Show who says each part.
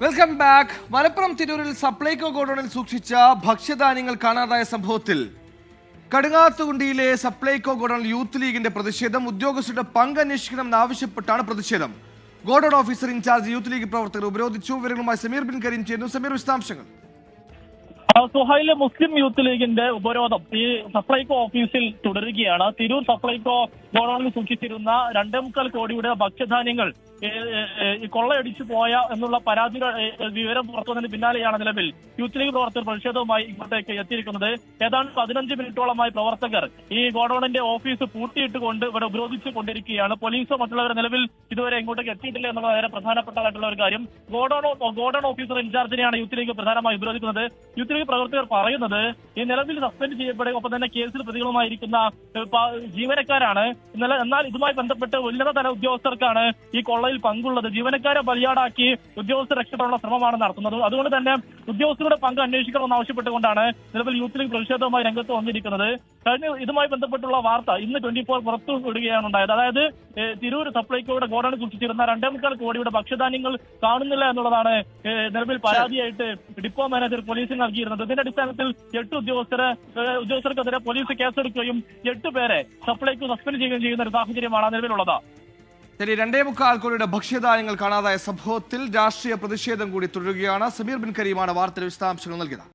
Speaker 1: Welcome back. Malappuram തിരൂരിൽ സപ്ലൈകോ ഗോഡൌണിൽ സൂക്ഷിച്ച ഭക്ഷ്യധാന്യങ്ങൾ കാണാതായ സംഭവത്തിൽ കടുങ്ങാത്തുകുണ്ടിയിലെ സപ്ലൈകോ ഗോഡൌണിൽ യൂത്ത് ലീഗിന്റെ പ്രതിഷേധം. ഉദ്യോഗസ്ഥരുടെ പങ്ക് അന്വേഷിക്കണമെന്നാവശ്യപ്പെട്ടാണ് പ്രതിഷേധം. Godown officer in charge youth league പ്രവർത്തകർ ഉപരോധിച്ചു. വിവരങ്ങളുമായി സമീർ ബിൻ കരീം ചേരുന്നു. സമീർ, വിശദാംശങ്ങൾ.
Speaker 2: സുഹൈല് മുസ്ലിം യൂത്ത് ലീഗിന്റെ ഉപരോധം ഈ സപ്ലൈകോ ഓഫീസിൽ തുടരുകയാണ്. തിരൂർ സപ്ലൈകോ ഗോഡൌണിൽ സൂക്ഷിച്ചിരുന്ന 2.25 കോടിയുടെ ഭക്ഷ്യധാന്യങ്ങൾ കൊള്ളയടിച്ചു പോയ എന്നുള്ള പരാതിയുടെ വിവരം പുറത്തുവന്നതിന് പിന്നാലെയാണ് നിലവിൽ യൂത്ത് ലീഗ് പ്രവർത്തകർ പ്രതിഷേധവുമായി ഇങ്ങോട്ടേക്ക് എത്തിയിരിക്കുന്നത്. ഏതാണ്ട് 15 മിനിറ്റോളമായി പ്രവർത്തകർ ഈ ഗോഡൌണിന്റെ ഓഫീസ് പൂട്ടിയിട്ടുകൊണ്ട് ഇവിടെ ഉപരോധിച്ചു കൊണ്ടിരിക്കുകയാണ്. പോലീസോ മറ്റുള്ളവരെ നിലവിൽ ഇതുവരെ ഇങ്ങോട്ടേക്ക് എത്തിയിട്ടില്ല എന്നുള്ള വളരെ പ്രധാനപ്പെട്ടതായിട്ടുള്ള ഒരു കാര്യം. ഗോഡൌൺ ഓഫീസർ ഇൻചാർജിനെയാണ് യൂത്ത് ലീഗ് പ്രധാനമായി ഉപരോധിക്കുന്നത്. യൂത്ത് ലീഗ് പ്രവർത്തകർ പറയുന്നത് ഈ നിലവിൽ സസ്പെൻഡ് ചെയ്യപ്പെടുകയും ഒപ്പം തന്നെ കേസിൽ പ്രതികളുമായിരിക്കുന്ന ജീവനക്കാരാണ്. എന്നാൽ ഇതുമായി ബന്ധപ്പെട്ട് ഉന്നതതല ഉദ്യോഗസ്ഥർക്കാണ് ഈ കൊള്ളയിൽ പങ്കുള്ളത്. ജീവനക്കാരെ ബലിയാടാക്കി ഉദ്യോഗസ്ഥർ രക്ഷപ്പെടാനുള്ള ശ്രമമാണ് നടത്തുന്നത്. അതുകൊണ്ട് തന്നെ ഉദ്യോഗസ്ഥരുടെ പങ്ക് അന്വേഷിക്കണമെന്ന് ആവശ്യപ്പെട്ടുകൊണ്ടാണ് നിലവിൽ യൂത്ത് ലീഗ് പ്രതിഷേധവുമായി രംഗത്ത് വന്നിരിക്കുന്നത്. കഴിഞ്ഞ ഇതുമായി ബന്ധപ്പെട്ടുള്ള വാർത്ത ഇന്ന് 24 പുറത്തു വിടുകയാണ് ഉണ്ടായത്. അതായത് തിരൂർ സപ്ലൈകോയുടെ ഗോഡൌണിൽ സൂക്ഷിച്ചിരുന്ന 2.25 കോടിയുടെ ഭക്ഷ്യധാന്യങ്ങൾ കാണുന്നില്ല എന്നുള്ളതാണ് നിലവിൽ പരാതിയായിട്ട് ഡിപ്പോ മാനേജർ പോലീസിന് നൽകിയിരുന്നത്. ഇതിന്റെ അടിസ്ഥാനത്തിൽ 8 ഉദ്യോഗസ്ഥർക്കെതിരെ പോലീസ് കേസെടുക്കുകയും 8 പേരെ സപ്ലൈകോ സസ്പെൻഡ് ചെയ്യുകയും ചെയ്യുന്ന ഒരു സാഹചര്യമാണ് നിലവിലുള്ളത്.
Speaker 1: ശരി, 2.25 കോടിയുടെ ഭക്ഷ്യധാന്യങ്ങൾ കാണാതായ സംഭവത്തിൽ രാഷ്ട്രീയ പ്രതിഷേധം കൂടി തുടരുകയാണ്. സമീർ ബിൻ കരീമാണ് വാർത്തയുടെ വിശദാംശങ്ങൾ നൽകിയത്.